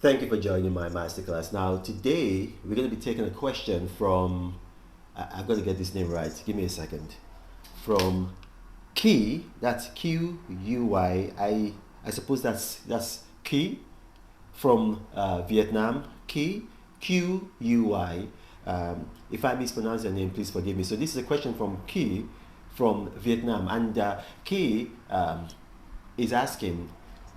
Thank you for joining my masterclass. Now, today we're going to be taking a question from, I've got to get this name right. Give me a second. From Key, that's Quy. I suppose that's Key from Vietnam. Key, Quy. If I mispronounce your name, please forgive me. So this is a question from Key from Vietnam, and Key is asking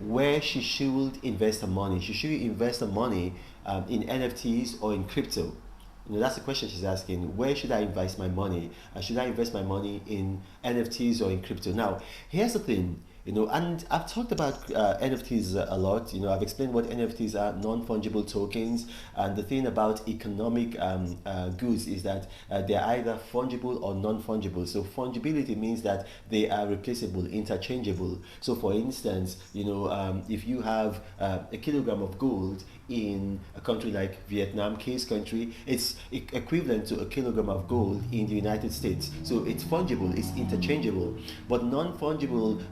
where she should invest her money. She should invest her money in NFTs or in crypto. That's the question she's asking. Where should I invest my money? Should I invest my money in NFTs or in crypto? Now, here's the thing. And I've talked about NFTs a lot. I've explained what NFTs are, non-fungible tokens. And the thing about economic goods is that they're either fungible or non-fungible. So fungibility means that they are replaceable, interchangeable. So for instance, if you have a kilogram of gold in a country like Vietnam, case country, it's equivalent to a kilogram of gold in the United States. So it's fungible, it's interchangeable. But non-fungible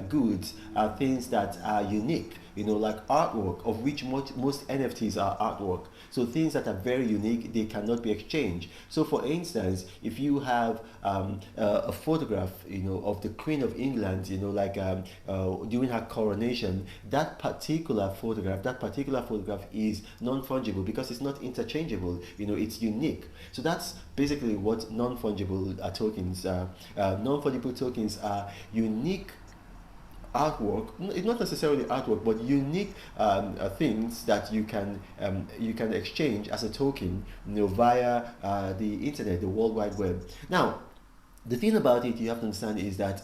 goods are things that are unique, like artwork, of which most NFTs are artwork. So things that are very unique, they cannot be exchanged. So for instance, if you have a photograph, of the Queen of England, during her coronation, that particular photograph is non-fungible because it's not interchangeable. It's unique. So that's basically what non-fungible tokens are. Non-fungible tokens are unique artwork. It's not necessarily artwork, but unique things that you can exchange as a token, via the internet, the World Wide Web. Now, the thing about it you have to understand is that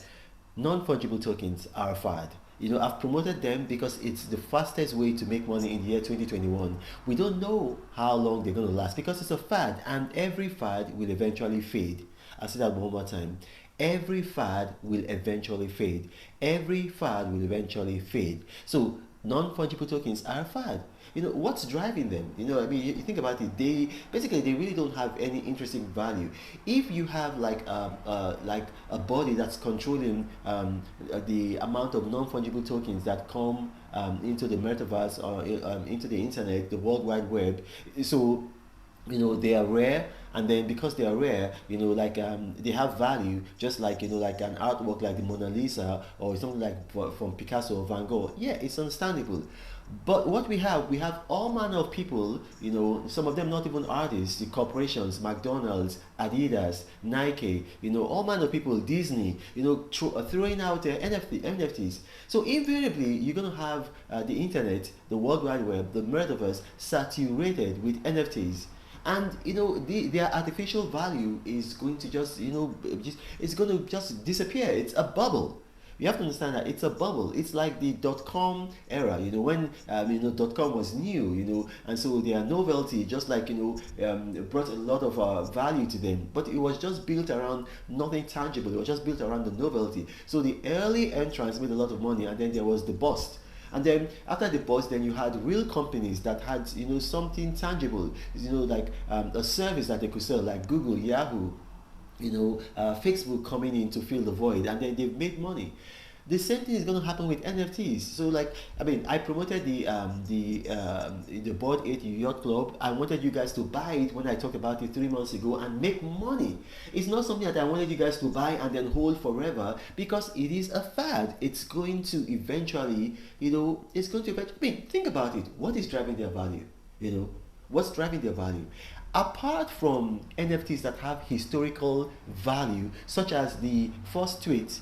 non-fungible tokens are a fad. I've promoted them because it's the fastest way to make money in the year 2021. We don't know how long they're going to last because it's a fad, and every fad will eventually fade. I'll say that one more time. Every fad will eventually fade. Every fad will eventually fade. So non-fungible tokens are a fad. What's driving them? You think about it. They really don't have any intrinsic value. If you have like a body that's controlling the amount of non-fungible tokens that come into the metaverse or into the internet, the World Wide Web, so they are rare, and then because they are rare, they have value, just like like an artwork like the Mona Lisa or something like from Picasso or Van Gogh. Yeah, it's understandable. But what we have all manner of people, some of them not even artists, the corporations, McDonald's, Adidas, Nike, all manner of people, Disney, throwing out NFTs. So invariably, you're going to have the internet, the World Wide Web, the metaverse saturated with NFTs. And their artificial value is going to it's going to just disappear. It's a bubble. You have to understand that it's a bubble. It's like the dot-com era, when dot-com was new, and so their novelty just brought a lot of value to them. But it was just built around nothing tangible. It was just built around the novelty. So the early entrants made a lot of money, and then there was the bust. And then after the bust, then you had real companies that had something tangible, a service that they could sell, like Google, Yahoo, Facebook coming in to fill the void, and then they've made money. The same thing is going to happen with NFTs. So, I promoted the Board 8 Yacht Club. I wanted you guys to buy it when I talked about it 3 months ago and make money. It's not something that I wanted you guys to buy and then hold forever, because it is a fad. It's going to eventually, think about it. What is driving their value? What's driving their value? Apart from NFTs that have historical value, such as the first tweet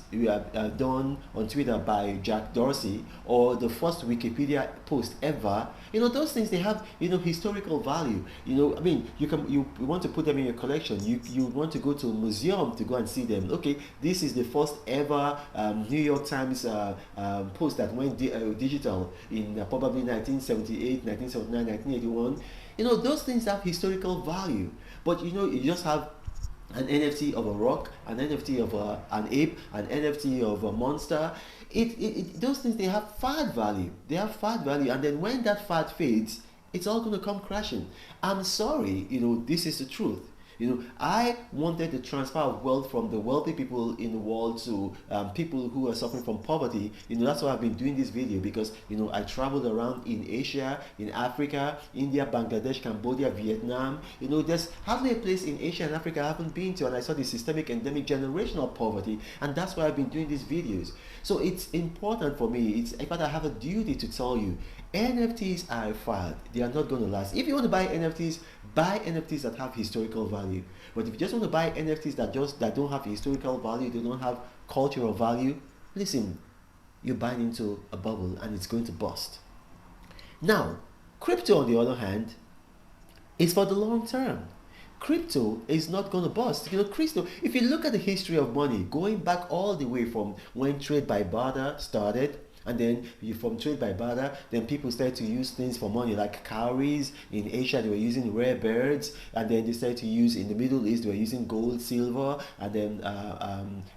done on Twitter by Jack Dorsey, or the first Wikipedia post ever, those things, they have historical value. You want to put them in your collection. You want to go to a museum to go and see them. Okay, this is the first ever New York Times post that went digital in probably 1978, 1979, 1981. Those things have historical value. But you just have an NFT of a rock, an NFT of an ape, an NFT of a monster. Those things, they have fad value. They have fad value, and then when that fad fades, it's all going to come crashing. I'm sorry, this is the truth. I wanted the transfer of wealth from the wealthy people in the world to people who are suffering from poverty. That's why I've been doing this video, because I traveled around in Asia, in Africa, India, Bangladesh, Cambodia, Vietnam. There's hardly a place in Asia and Africa I haven't been to, and I saw the systemic endemic generational poverty, and that's why I've been doing these videos. So it's important for me. In fact, I have a duty to tell you, NFTs are a fad. They are not going to last. If you want to buy NFTs that have historical value. But if you just want to buy NFTs that don't have historical value, they don't have cultural value, listen, you're buying into a bubble and it's going to bust. Now, crypto on the other hand is for the long term. Crypto is not going to bust. Crypto, if you look at the history of money, going back all the way from when trade by barter started, and then from trade by barter, then people started to use things for money, like cowries. In Asia, they were using rare birds, and then they started to use, in the Middle East, they were using gold, silver, and then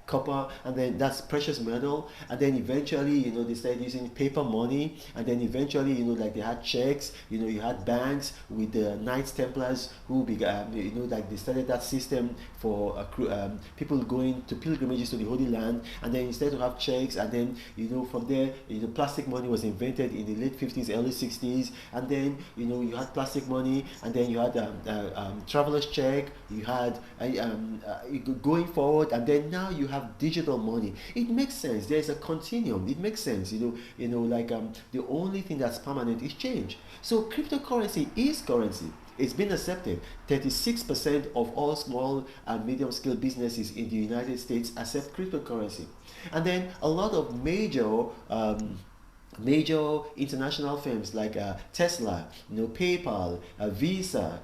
copper, and then that's precious metal. And then eventually, they started using paper money, and then eventually, like they had checks. You had banks with the Knights Templars who began, like they started that system for people going to pilgrimages to the Holy Land, and then instead of have checks, and then from there, plastic money was invented in the late 50s, early 60s, and then you had plastic money, and then you had traveler's check, you had going forward, and then now you have digital money. It makes sense. There's a continuum. It makes sense. Like the only thing that's permanent is change. So cryptocurrency is currency. It's been accepted. 36% of all small and medium scale businesses in the United States accept cryptocurrency. And then a lot of major international firms like Tesla, PayPal, Visa,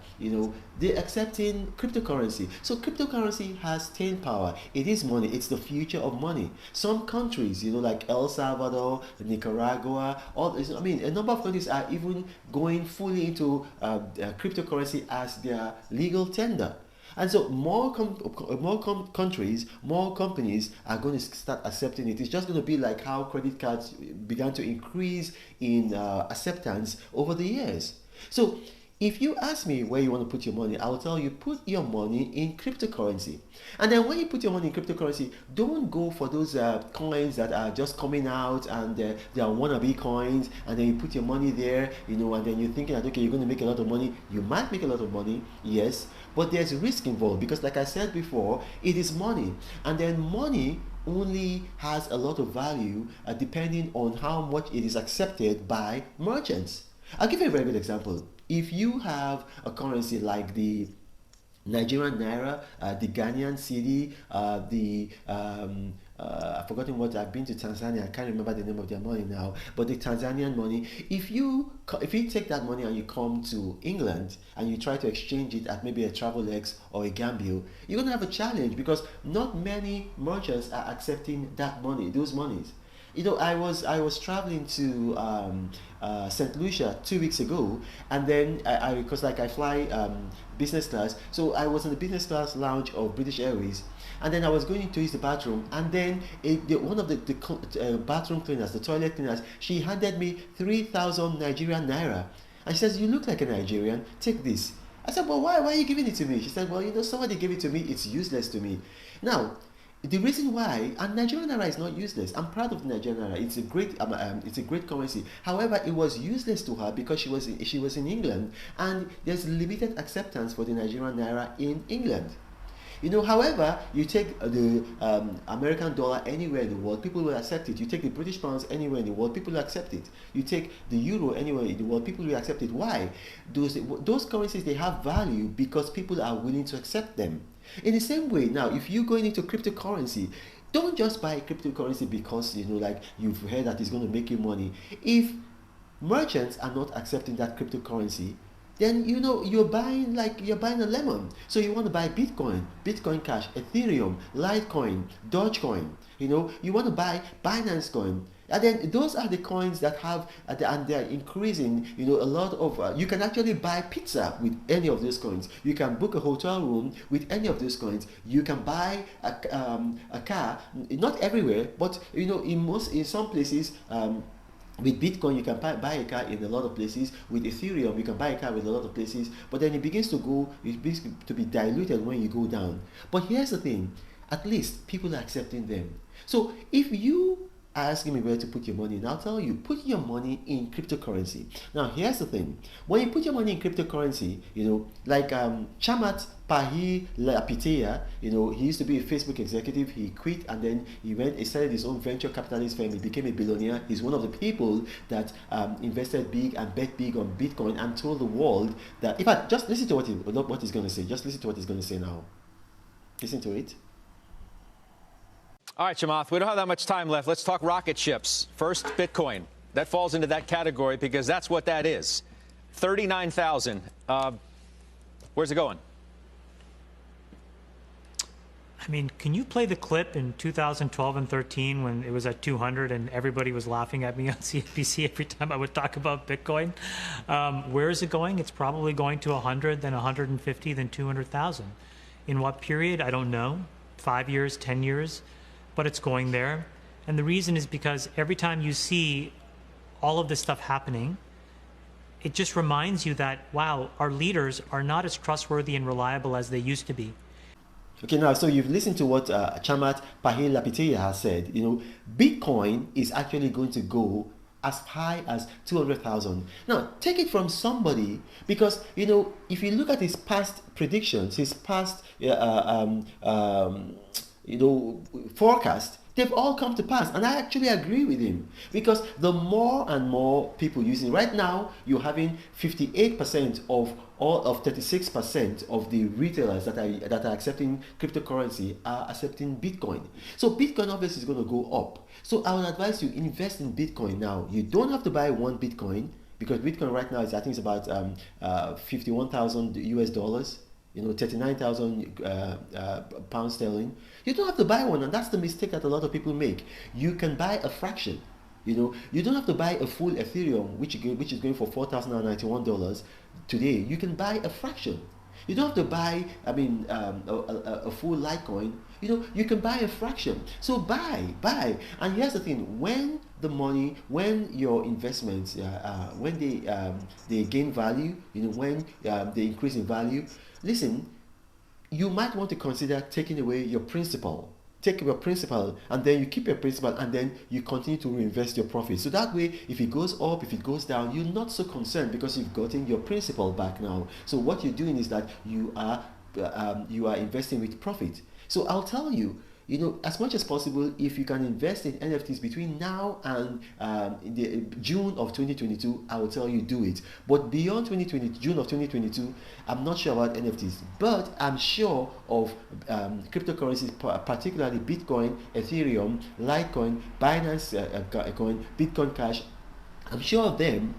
they're accepting cryptocurrency. So cryptocurrency has staying power. It is money. It's the future of money. Some countries, like El Salvador, Nicaragua, a number of countries are even going fully into cryptocurrency as their legal tender. And so more countries, more companies are going to start accepting it. It's just going to be like how credit cards began to increase in acceptance over the years. So if you ask me where you want to put your money, I'll tell you, put your money in cryptocurrency. And then when you put your money in cryptocurrency, don't go for those coins that are just coming out and they are wannabe coins, and then you put your money there, and then you're thinking that, okay, you're going to make a lot of money. You might make a lot of money, yes, but there's risk involved, because like I said before, it is money. And then money only has a lot of value depending on how much it is accepted by merchants. I'll give you a very good example. If you have a currency like the Nigerian naira, the Ghanaian cedi, I've forgotten what, I've been to Tanzania, I can't remember the name of their money now, but the Tanzanian money, if you take that money and you come to England and you try to exchange it at maybe a Travelex or a Gambio, you're going to have a challenge, because not many merchants are accepting that money, those monies. I was traveling to St. Lucia 2 weeks ago, and then because I fly business class, so I was in the business class lounge of British Airways, and then I was going to use the bathroom, and then one of the bathroom cleaners, the toilet cleaners, she handed me 3,000 Nigerian naira, and she says, "You look like a Nigerian. Take this." I said, "Well, why are you giving it to me?" She said, "Well, somebody gave it to me. It's useless to me." Now, the reason why, and Nigerian naira is not useless. I'm proud of the Nigerian naira. It's a great currency. However, it was useless to her because she was in England, and there's limited acceptance for the Nigerian naira in England. However, you take the American dollar anywhere in the world, people will accept it. You take the British pounds anywhere in the world, people will accept it. You take the euro anywhere in the world, people will accept it. Why? Those currencies, they have value because people are willing to accept them. In the same way, now, if you're going into cryptocurrency, don't just buy cryptocurrency because you've heard that it's going to make you money. If merchants are not accepting that cryptocurrency, then you're buying a lemon. So you want to buy Bitcoin Cash, Ethereum, Litecoin, Dogecoin. You want to buy Binance Coin. And then those are the coins that have, and they're increasing, a lot of, you can actually buy pizza with any of those coins. You can book a hotel room with any of those coins. You can buy a car, not everywhere, but, in some places, With Bitcoin, you can buy a car in a lot of places. With Ethereum, you can buy a car with a lot of places. But then it begins to be diluted when you go down. But here's the thing, at least people are accepting them. So if you are asking me where to put your money, and I'll tell you, put your money in cryptocurrency. Now, here's the thing, when you put your money in cryptocurrency, like Chamat Pahi Lapitea, he used to be a Facebook executive. He quit and then he started his own venture capitalist firm. He became a billionaire. He's one of the people that invested big and bet big on Bitcoin and told the world that, in fact, just listen to what he's going to say. Just listen to what he's going to say now. Listen to it. All right, Chamath, we don't have that much time left. Let's talk rocket ships. First, Bitcoin. That falls into that category because that's what that is. 39,000. Where's it going? I mean, can you play the clip in 2012 and 13 when it was at 200 and everybody was laughing at me on CNBC every time I would talk about Bitcoin? Where is it going? It's probably going to 100, then 150, then 200,000. In what period? I don't know. 5 years, 10 years, but it's going there. And the reason is because every time you see all of this stuff happening, it just reminds you that, wow, our leaders are not as trustworthy and reliable as they used to be. Okay, now, so you've listened to what Chamat Pahil Lapitea has said. Bitcoin is actually going to go as high as 200,000. Now, take it from somebody, because, if you look at his past predictions, his past, forecast, they've all come to pass. And I actually agree with him, because the more and more people using, right now, you're having 58% of all of 36% of the retailers that are accepting cryptocurrency are accepting Bitcoin. So Bitcoin obviously is going to go up. So I would advise you, invest in Bitcoin now. You don't have to buy one Bitcoin, because Bitcoin right now is, I think it's about 51,000 US dollars. 39,000 pounds sterling. You don't have to buy one, and that's the mistake that a lot of people make. You can buy a fraction. You don't have to buy a full Ethereum, which is going for $4,091 today. You can buy a fraction. You don't have to buy, a full Litecoin. You can buy a fraction. So buy. And here's the thing: when your investments, when they gain value, when they increase in value, listen, you might want to consider taking away your principal. Take your principal, and then you keep your principal, and then you continue to reinvest your profits. So that way, if it goes up, if it goes down, you're not so concerned, because you've gotten your principal back now. So what you're doing is that you are investing with profit. So I'll tell you, as much as possible, if you can invest in NFTs between now and the June of 2022, I will tell you, do it. But beyond June of 2022, I'm not sure about NFTs, but I'm sure of cryptocurrencies, particularly Bitcoin, Ethereum, Litecoin, Binance Coin, Bitcoin Cash. I'm sure of them,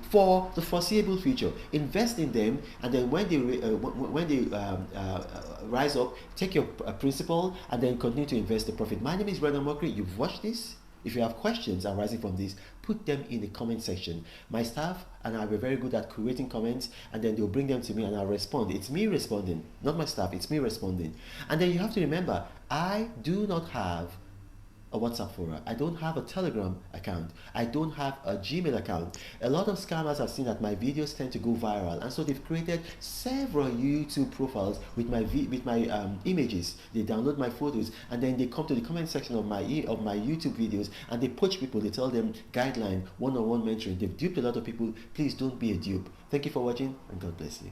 for the foreseeable future. Invest in them, and then when they rise up, take your principal, and then continue to invest the profit. My name is Brandon Mokri. You've watched this. If you have questions arising from this, put them in the comment section. My staff and I were very good at curating comments, and then they'll bring them to me and I'll respond. It's me responding, not my staff. It's me responding. And then you have to remember, I do not have a WhatsApp forum. I don't have a Telegram account. I don't have a Gmail account. A lot of scammers have seen that my videos tend to go viral, and so they've created several YouTube profiles with my images. They download my photos, and then they come to the comment section of my YouTube videos, and they poach people. They tell them guideline, one-on-one mentoring. They've duped a lot of people. Please don't be a dupe. Thank you for watching, and God bless you.